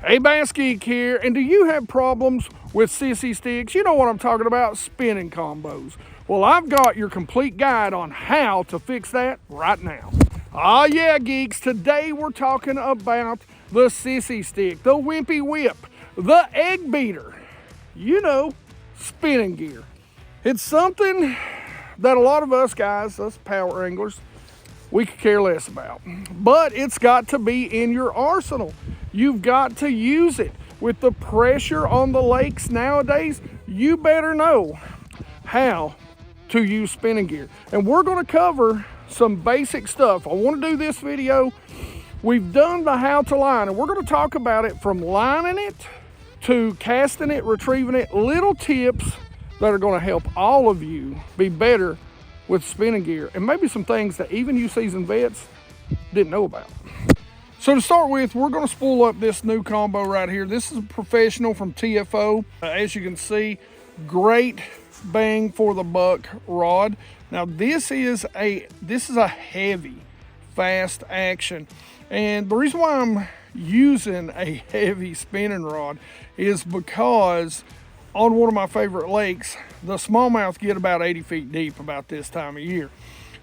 Hey, BassGeek here, and do you have problems with sissy sticks? You know what I'm talking about, spinning combos. Well, I've got your complete guide on how to fix that right now. Ah yeah, geeks, today we're talking about the sissy stick, the wimpy whip, the egg beater, you know, spinning gear. It's something that a lot of us guys, us power anglers, we could care less about. But it's got to be in your arsenal. You've got to use it. With the pressure on the lakes nowadays, you better know how to use spinning gear. And we're gonna cover some basic stuff. I wanna do this video. We've done the how to line, and we're gonna talk about it from lining it to casting it, retrieving it, little tips that are gonna help all of you be better with spinning gear, and maybe some things that even you seasoned vets didn't know about. So to start with, we're gonna spool up this new combo right here. This is a professional from TFO. As you can see, great bang for the buck rod. Now this is a heavy, fast action. And the reason why I'm using a heavy spinning rod is because on one of my favorite lakes, the smallmouth get about 80 feet deep about this time of year.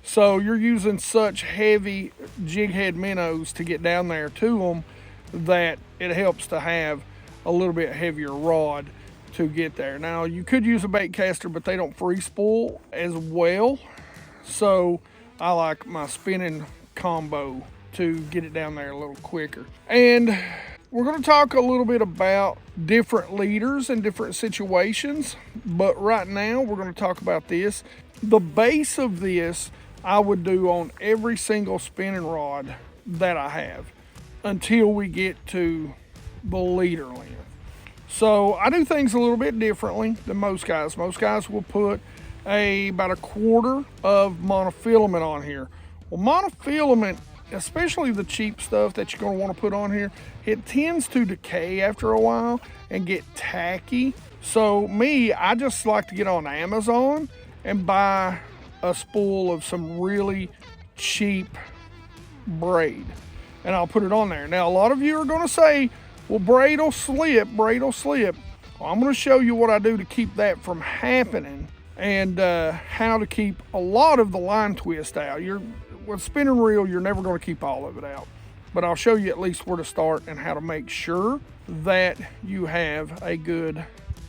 So you're using such heavy jig head minnows to get down there to them that it helps to have a little bit heavier rod to get there. Now you could use a bait caster, but they don't free spool as well. So I like my spinning combo to get it down there a little quicker. And we're going to talk a little bit about different leaders and different situations, but right now we're going to talk about this. The base of this I would do on every single spinning rod that I have until we get to the leader length. So I do things a little bit differently than most guys. Most guys will put about a quarter of monofilament on here. Well, monofilament, especially the cheap stuff that you're going to want to put on here, it tends to decay after a while and get tacky. So I just like to get on Amazon and buy a spool of some really cheap braid, and I'll put it on there. Now a lot of you are going to say, well, braid will slip. Well, I'm going to show you what I do to keep that from happening, and how to keep a lot of the line twist out. With spinning reel, you're never going to keep all of it out, but I'll show you at least where to start and how to make sure that you have a good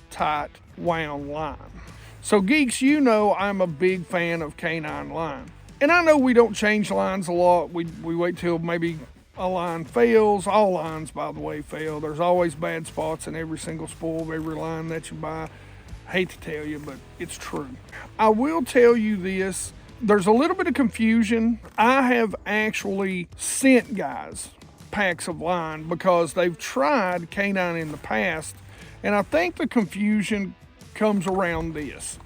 tight wound line. So geeks, you know I'm a big fan of canine line, and I know we don't change lines a lot. We wait till maybe a line fails. All lines, by the way, fail. There's always bad spots in every single spool of every line that you buy. I hate to tell you, but it's true. I will tell you this. There's a little bit of confusion. I have actually sent guys packs of line because they've tried canine in the past, and I think the confusion comes around this.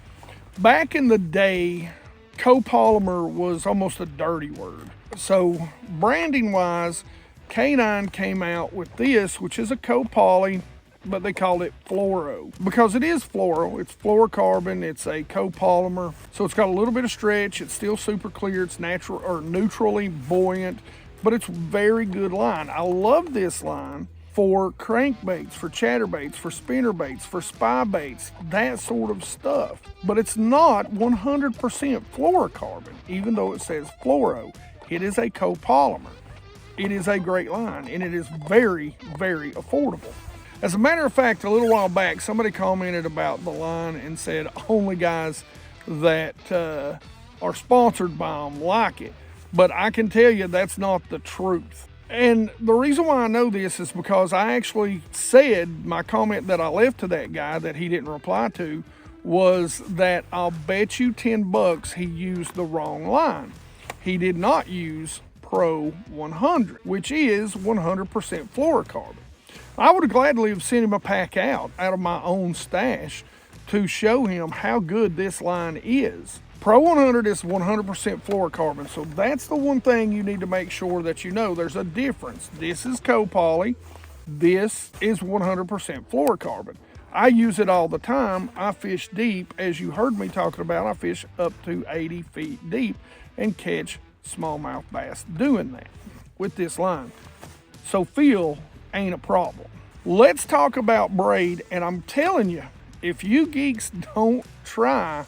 Back in the day, copolymer was almost a dirty word. So branding wise, Canine came out with this, which is a copoly, but they called it fluoro because it is fluoro. It's fluorocarbon. It's a copolymer, so it's got a little bit of stretch. It's still super clear. It's natural or neutrally buoyant, but it's very good line. I love this line for crankbaits, for chatterbaits, for spinner baits, for spy baits, that sort of stuff. But it's not 100% fluorocarbon, even though it says fluoro. It is a copolymer. It is a great line, and it is very, very affordable. As a matter of fact, a little while back, somebody commented about the line and said only guys that are sponsored by them like it. But I can tell you that's not the truth. And the reason why I know this is because I actually said my comment that I left to that guy that he didn't reply to was that I'll bet you $10 he used the wrong line. He did not use Pro 100, which is 100% fluorocarbon. I would have gladly have sent him a pack out of my own stash to show him how good this line is. Pro 100 is 100% fluorocarbon, so that's the one thing you need to make sure that you know. There's a difference. This is copoly. This is 100% fluorocarbon. I use it all the time. I fish deep, as you heard me talking about. I fish up to 80 feet deep and catch smallmouth bass doing that with this line. So feel ain't a problem. let's talk about braid. And I'm telling you, if you geeks don't try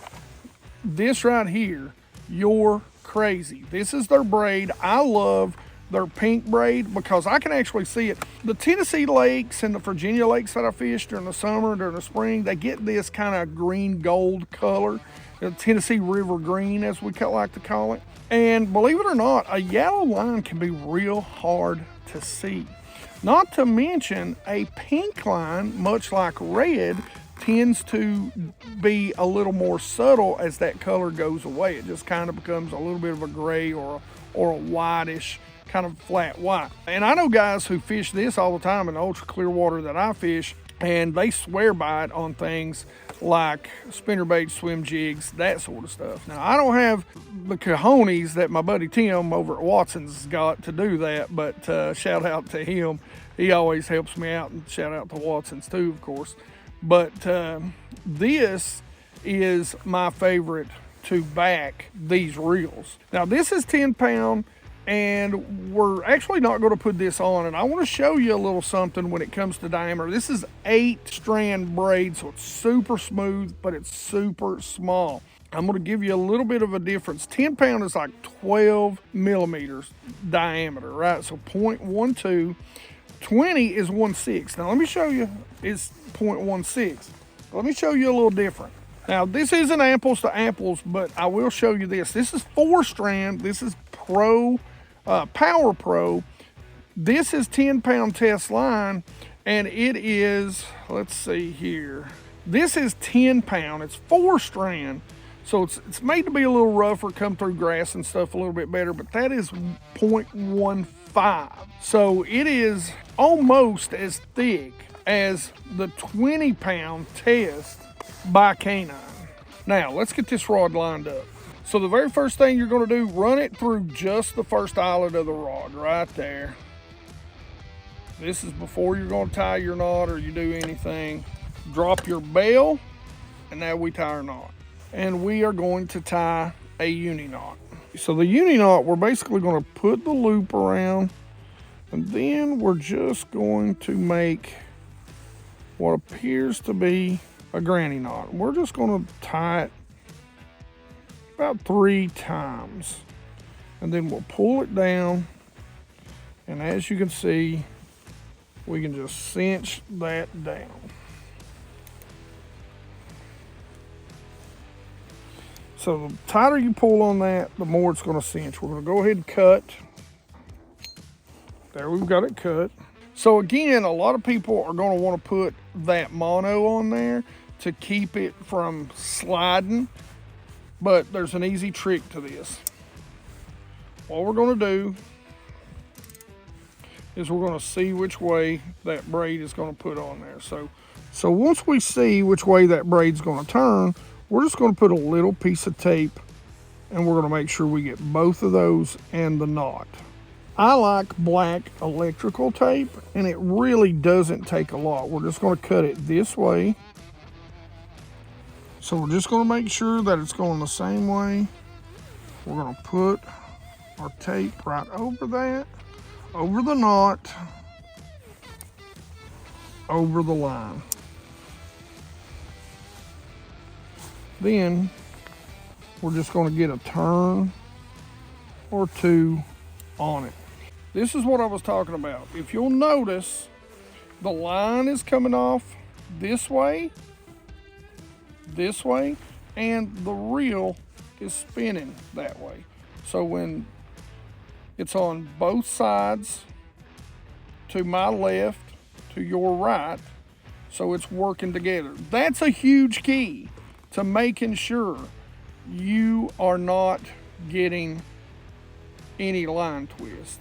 this right here, you're crazy. This is their braid. I love their pink braid because I can actually see it. The Tennessee lakes and the Virginia lakes that I fish during the summer, during the spring, they get this kind of green gold color, the Tennessee River green as we like to call it. And believe it or not, a yellow line can be real hard to see. Not to mention a pink line, much like red, tends to be a little more subtle as that color goes away. It just kind of becomes a little bit of a gray or a whitish, kind of flat white. And I know guys who fish this all the time in the ultra clear water that I fish, and they swear by it on things like spinnerbait, swim jigs, that sort of stuff. Now, I don't have the cojones that my buddy Tim over at Watson's got to do that, but shout out to him. He always helps me out, and shout out to Watson's too, of course. But this is my favorite to back these reels. Now, this is 10 pound, and we're actually not going to put this on, and I want to show you a little something when it comes to diameter. This is 8-strand braid, so it's super smooth, but it's super small. I'm going to give you a little bit of a difference. 10 pound is like 12 millimeters diameter, right? So 0.12. 20 is 1/6. Now let me show you, it's 0.16. Let me show you a little different. Now this isn't apples to apples, but I will show you this. This is 4-strand. This is Power Pro. This is 10 pound test line, and it is, let's see here. This is 10 pound. It's 4-strand. So it's made to be a little rougher, come through grass and stuff a little bit better, but that is 0.15. So it is almost as thick as the 20 pound test by Canine. Now let's get this rod lined up. So the very first thing you're going to do, run it through just the first eyelet of the rod right there. This is before you're going to tie your knot or you do anything. Drop your bail, and now we tie our knot. And we are going to tie a uni knot. So the uni knot, we're basically going to put the loop around, and then we're just going to make what appears to be a granny knot. We're just going to tie it about 3 times, and then we'll pull it down, and as you can see, we can just cinch that down. So the tighter you pull on that, the more it's going to cinch. We're going to go ahead and cut. There, we've got it cut. So again, a lot of people are going to want to put that mono on there to keep it from sliding, but there's an easy trick to this. What we're going to do is we're going to see which way that braid is going to put on there. So once we see which way that braid's going to turn, we're just going to put a little piece of tape, and we're going to make sure we get both of those and the knot. I like black electrical tape, and it really doesn't take a lot. We're just going to cut it this way. So we're just going to make sure that it's going the same way. We're going to put our tape right over that, over the knot, over the line. Then we're just going to get a turn or 2 on it. This is what I was talking about. If you'll notice, the line is coming off this way, and the reel is spinning that way. So when it's on both sides, to my left, to your right, so it's working together. That's a huge key to making sure you are not getting any line twist.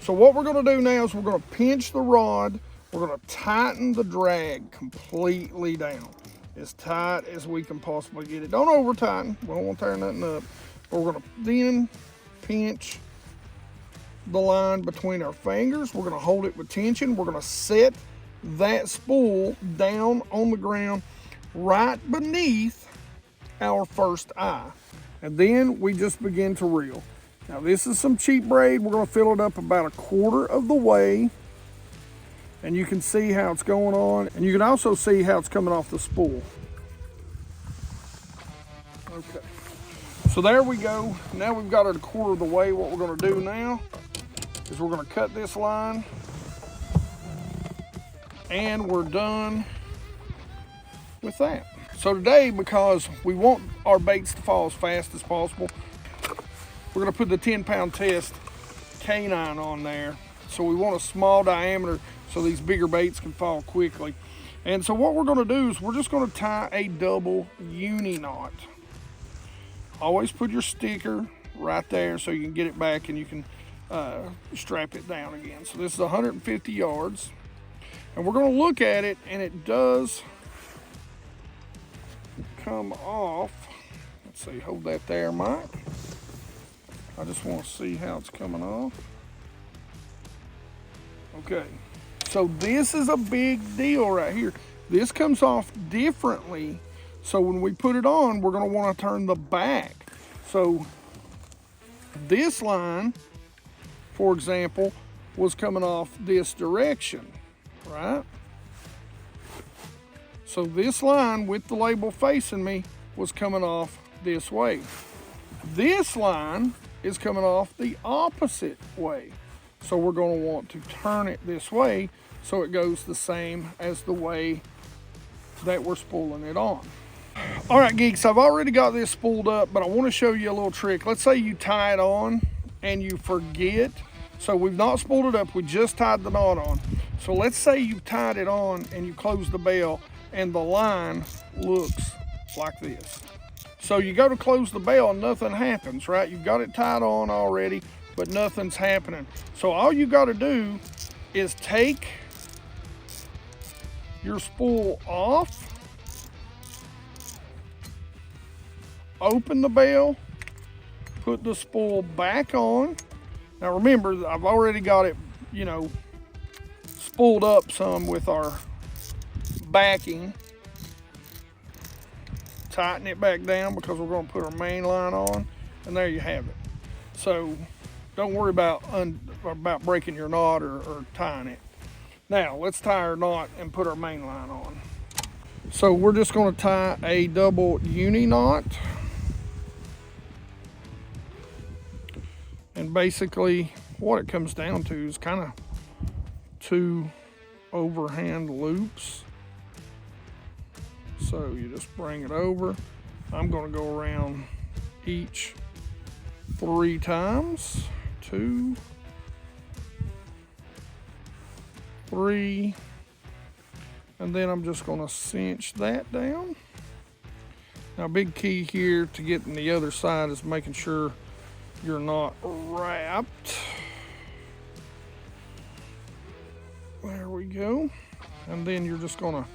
So what we're going to do now is we're going to pinch the rod. We're going to tighten the drag completely down, as tight as we can possibly get it. Don't over tighten, we don't want to tear nothing up. But we're going to then pinch the line between our fingers. We're going to hold it with tension. We're going to set that spool down on the ground right beneath our first eye, and then we just begin to reel. Now this is some cheap braid. We're going to fill it up about 1/4 of the way, And you can see how it's going on, and you can also see how it's coming off the spool. Okay, so there we go. Now we've got it a quarter of the way. What we're gonna do now is we're gonna cut this line, and we're done with that. So today, because we want our baits to fall as fast as possible, we're gonna put the 10-pound test canine on there. So we want a small diameter so these bigger baits can fall quickly. And so what we're gonna do is we're just gonna tie a double uni knot. Always put your sticker right there so you can get it back and you can strap it down again. So this is 150 yards. And we're gonna look at it, and it does come off. Let's see, hold that there, Mike. I just wanna see how it's coming off. Okay, so this is a big deal right here. This comes off differently. So when we put it on, we're gonna wanna turn the back. So this line, for example, was coming off this direction, right? So this line with the label facing me was coming off this way. This line is coming off the opposite way. So we're gonna want to turn it this way so it goes the same as the way that we're spooling it on. All right, geeks, I've already got this spooled up, but I want to show you a little trick. Let's say you tie it on and you forget. So we've not spooled it up, we just tied the knot on. So let's say you've tied it on and you close the bell and the line looks like this. So you go to close the bell and nothing happens, right? You've got it tied on already, but nothing's happening. So all you got to do is take your spool off, open the bell, put the spool back on. Now remember, I've already got it, you know, spooled up some with our backing. Tighten it back down because we're going to put our main line on, and there you have it. So don't worry about breaking your knot or tying it. Now let's tie our knot and put our main line on. So we're just going to tie a double uni knot. And basically what it comes down to is kind of 2 overhand loops. So you just bring it over. I'm going to go around each 3 times. 2, 3, and then I'm just going to cinch that down. Now, big key here to getting the other side is making sure you're not wrapped. There we go. And then you're just going to,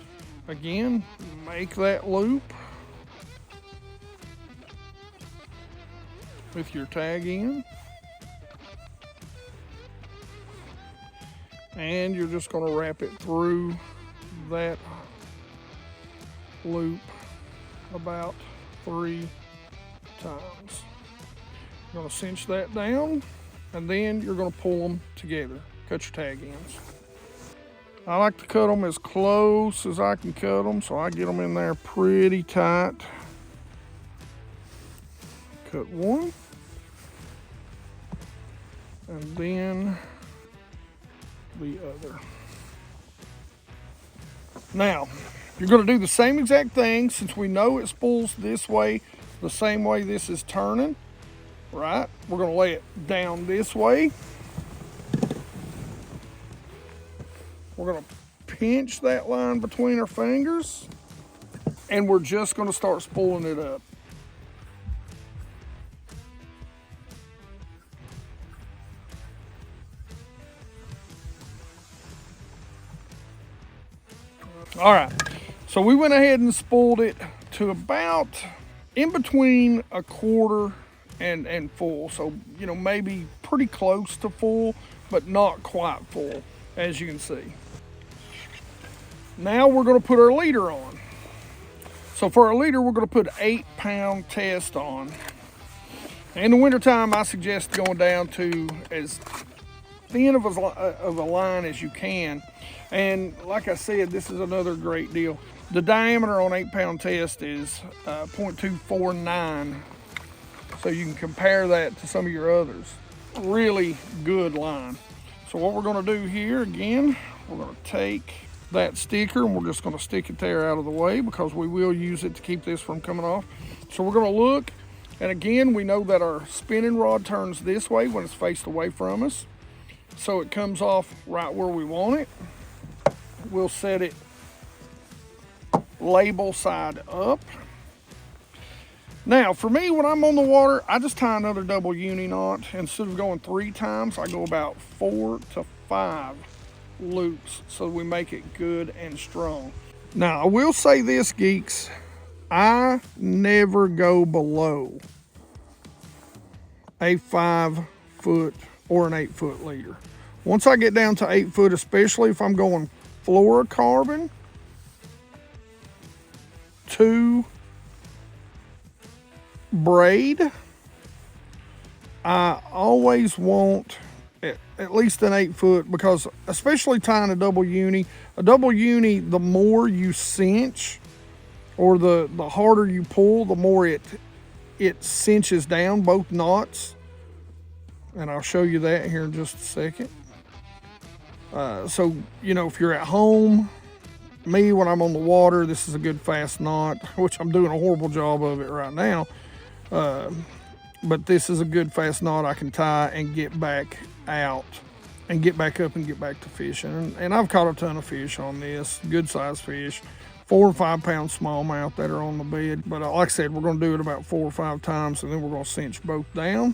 again, make that loop with your tag in. And you're just going to wrap it through that loop about 3 times. You're going to cinch that down, and then you're going to pull them together. Cut your tag ends. I like to cut them as close as I can cut them, so I get them in there pretty tight. Cut one, and then the other. Now, you're going to do the same exact thing, since we know it spools this way, the same way this is turning, right? We're going to lay it down this way. We're going to pinch that line between our fingers, and we're just going to start spooling it up. All right, so we went ahead and spooled it to about in between a quarter and full. So, you know, maybe pretty close to full, but not quite full, as you can see. Now we're going to put our leader on. So for our leader, we're going to put 8-pound test on. In the wintertime, I suggest going down to as thin of a line as you can. And like I said, this is another great deal. The diameter on 8-pound test is 0.249, so you can compare that to some of your others. Really good line. So what we're going to do here, again, we're going to take that sticker and we're just going to stick it there out of the way because we will use it to keep this from coming off. So we're going to look, and again, we know that our spinning rod turns this way when it's faced away from us, so it comes off right where we want it. We'll set it label side up. Now, for me, when I'm on the water, I just tie another double uni knot. Instead of going 3 times, I go about 4 to 5 loops so we make it good and strong. Now, I will say this, geeks, I never go below a 5-foot or an 8-foot leader. Once I get down to 8 foot, especially if I'm going fluorocarbon to braid, I always want at least an 8 foot, because especially tying a double uni, the more you cinch or the harder you pull, the more it cinches down both knots. And I'll show you that here in just a second. So, you know, if you're at home, me, when I'm on the water, this is a good fast knot, which I'm doing a horrible job of it right now. But this is a good fast knot I can tie and get back out and get back up and get back to fishing. And I've caught a ton of fish on this, good size fish, 4 or 5 pound smallmouth that are on the bed. But like I said, we're going to do it about 4 or 5 times, and then we're going to cinch both down.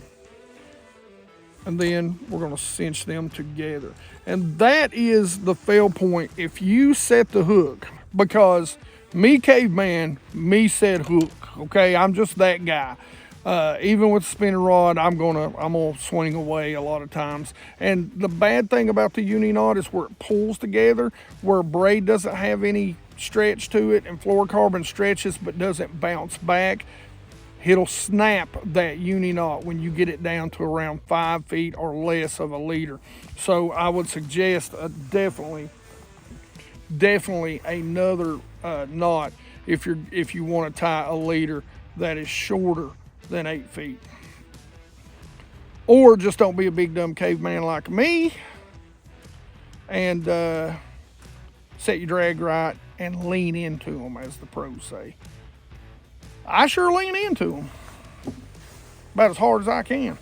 And then we're going to cinch them together. And that is the fail point if you set the hook, because me caveman, me set hook, okay? I'm just that guy. Even with the spinning rod, I'm gonna swing away a lot of times. And the bad thing about the uni knot is where it pulls together, where braid doesn't have any stretch to it and fluorocarbon stretches but doesn't bounce back. It'll snap that uni knot when you get it down to around 5 feet or less of a leader. So I would suggest definitely another knot if you want to tie a leader that is shorter than 8 feet. Or just don't be a big dumb caveman like me and set your drag right and lean into them, as the pros say. I sure lean into them about as hard as I can.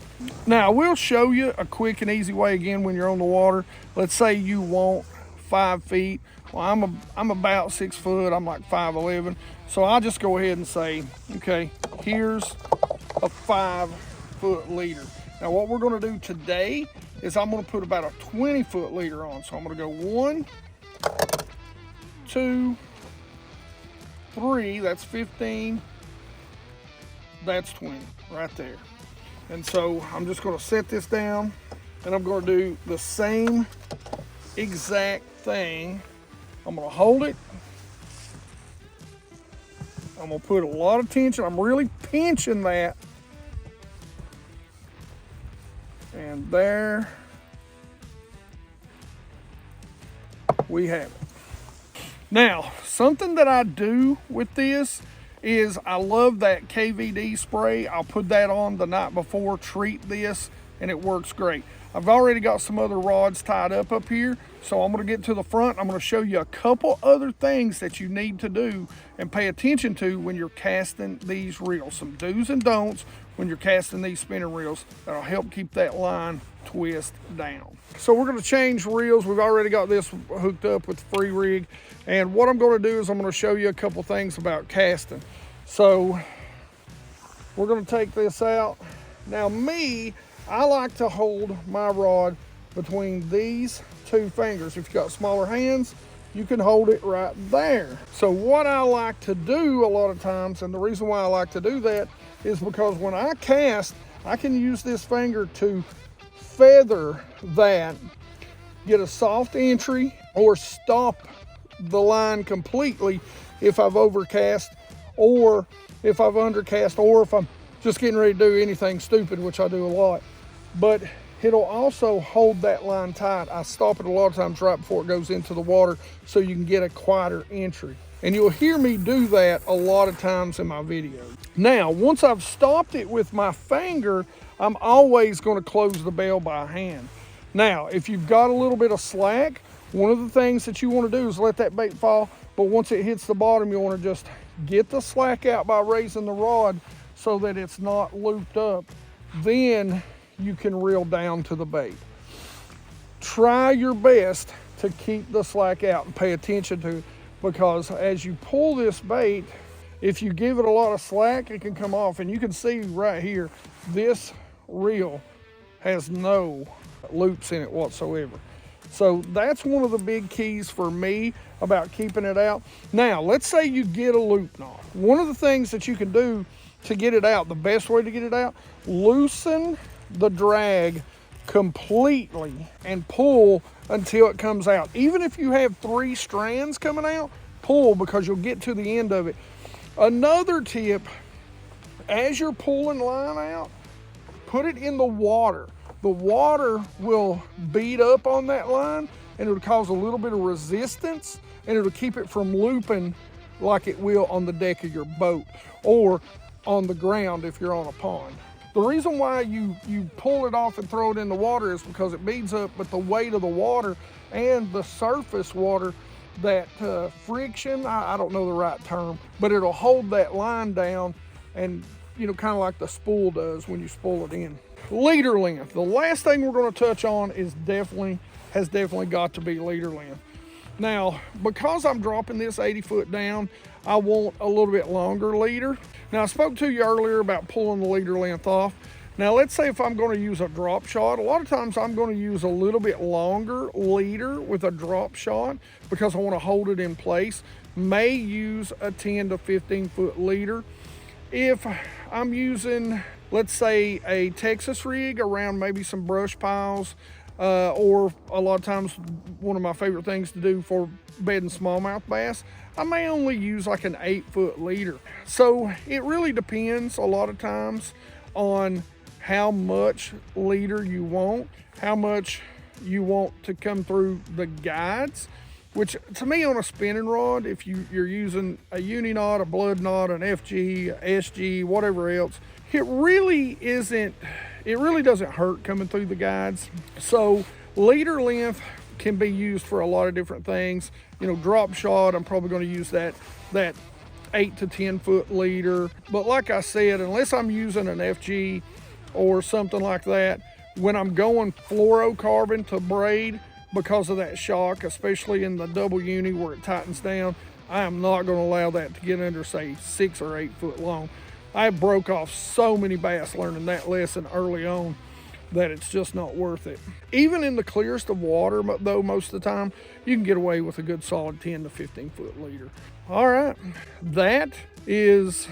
Now, I will show you a quick and easy way again when you're on the water. Let's say you want 5 feet. Well, I'm about 6 foot. I'm like 5'11". So I'll just go ahead and say, okay, here's a 5-foot leader. Now, what we're going to do today is I'm going to put about a 20-foot leader on. So I'm going to go 1, 2, 3. That's 15. That's 20 right there. And so I'm just going to set this down, and I'm going to do the same exact thing. I'm going to hold it. I'm going to put a lot of tension. I'm really pinching that. And there we have it. Now, something that I do with this is I love that KVD spray. I'll put that on the night before, treat this, and it works great. I've already got some other rods tied up here, so I'm going to get to the front. I'm going to show you a couple other things that you need to do and pay attention to when you're casting these reels. Some do's and don'ts when you're casting these spinning reels that'll help keep that line twist down. So we're going to change reels. We've already got this hooked up with the free rig, and what I'm going to do is I'm going to show you a couple things about casting. So we're going to take this out. Now me, I like to hold my rod between these 2 fingers. If you've got smaller hands, you can hold it right there. So what I like to do a lot of times, and the reason why I like to do that is because when I cast, I can use this finger to feather that, get a soft entry, or stop the line completely if I've overcast, or if I've undercast, or if I'm just getting ready to do anything stupid, which I do a lot. But It'll also hold that line tight. I stop it a lot of times right before it goes into the water so you can get a quieter entry. And you'll hear me do that a lot of times in my videos. Now, once I've stopped it with my finger, I'm always going to close the bail by hand. Now, if you've got a little bit of slack, one of the things that you want to do is let that bait fall, but once it hits the bottom, you want to just get the slack out by raising the rod so that it's not looped up. Then you can reel down to the bait. Try your best to keep the slack out and pay attention to it, because as you pull this bait, if you give it a lot of slack, it can come off. And you can see right here, this reel has no loops in it whatsoever. So that's one of the big keys for me about keeping it out. Now, let's say you get a loop knot. One of the things that you can do to get it out, the best way to get it out, loosen the drag completely and pull until it comes out. Even if you have 3 strands coming out, pull, because you'll get to the end of it. Another tip, as you're pulling line out, put it in the water. The water will beat up on that line and it'll cause a little bit of resistance, and it'll keep it from looping like it will on the deck of your boat or on the ground if you're on a pond. The reason why you pull it off and throw it in the water is because it beads up, but the weight of the water and the surface water, that friction, I don't know the right term, but it'll hold that line down, and you know, kind of like the spool does when you spool it in. Leader length. The last thing we're going to touch on has definitely got to be leader length. Now, because I'm dropping this 80 foot down, I want a little bit longer leader. Now, I spoke to you earlier about pulling the leader length off. Now, let's say if I'm going to use a drop shot, a lot of times I'm going to use a little bit longer leader with a drop shot because I want to hold it in place. May use a 10 to 15 foot leader. If I'm using, let's say, a Texas rig around maybe some brush piles, or a lot of times one of my favorite things to do for bedding smallmouth bass, I may only use like an 8 foot leader. So it really depends a lot of times on how much leader you want, how much you want to come through the guides, which to me on a spinning rod, if you're using a uni knot, a blood knot, an FG, a SG, whatever else, it really doesn't hurt coming through the guides. So leader length can be used for a lot of different things. You know, drop shot, I'm probably going to use that 8 to 10 foot leader. But like I said, unless I'm using an FG or something like that, when I'm going fluorocarbon to braid, because of that shock, especially in the double uni where it tightens down, I am not going to allow that to get under, say, 6 or 8 foot long. I broke off so many bass learning that lesson early on that it's just not worth it. Even in the clearest of water, though, most of the time, you can get away with a good solid 10 to 15 foot leader. All right, that is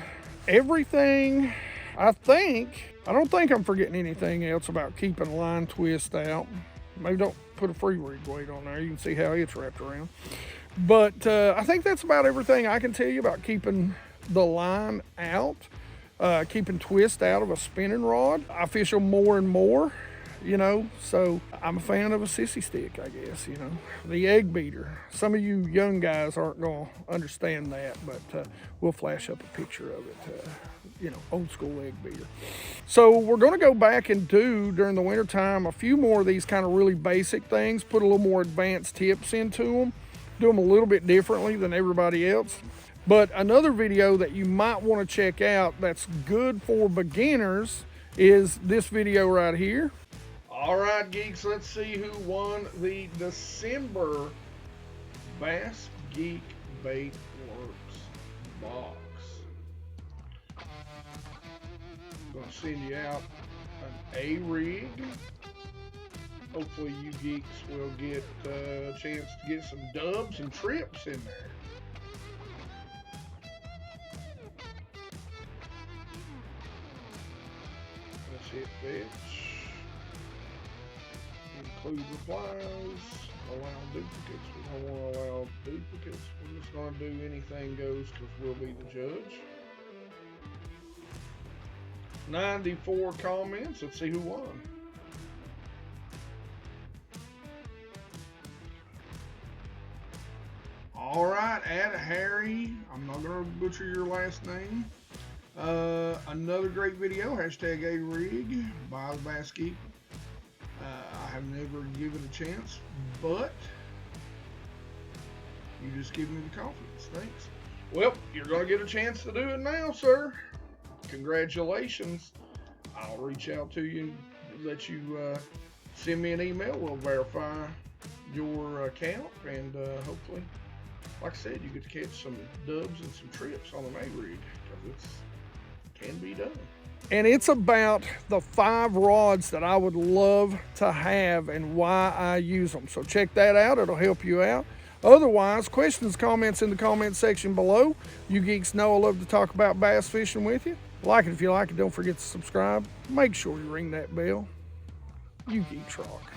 everything, I think. I don't think I'm forgetting anything else about keeping line twist out. Maybe don't put a free rig weight on there. You can see how it's wrapped around. But I think that's about everything I can tell you about keeping the line out, keeping twist out of a spinning rod. I fish them more and more, you know, so I'm a fan of a sissy stick, I guess, you know. The egg beater. Some of you young guys aren't going to understand that, but we'll flash up a picture of it. You know, old school egg beater. So we're going to go back and do, during the winter time, a few more of these kind of really basic things, put a little more advanced tips into them, do them a little bit differently than everybody else. But another video that you might want to check out that's good for beginners is this video right here. All right, geeks, let's see who won the December BassGeek Bait Works box. I'm going to send you out an A rig. Hopefully you geeks will get a chance to get some dubs and trips in there. Let's hit fetch. Include replies. Allow duplicates. We don't want to allow duplicates. We're just going to do anything goes because we'll be the judge. 94 comments. Let's see who won. right, at Harry, I'm not gonna butcher your last name. Another great video, hashtag A Rig by the BassGeek. I have never given it a chance, but you just give me the confidence. Thanks. Well, you're gonna get a chance to do it now, sir. Congratulations. I'll reach out to you, let you send me an email. We'll verify your account, and hopefully, like I said, you get to catch some dubs and some trips on an A-rig, because it can be done. And it's about the 5 rods that I would love to have and why I use them. So check that out, it'll help you out. Otherwise, questions, comments in the comment section below. You geeks know I love to talk about bass fishing with you. Like it if you like it, don't forget to subscribe. Make sure you ring that bell. You geeks rock.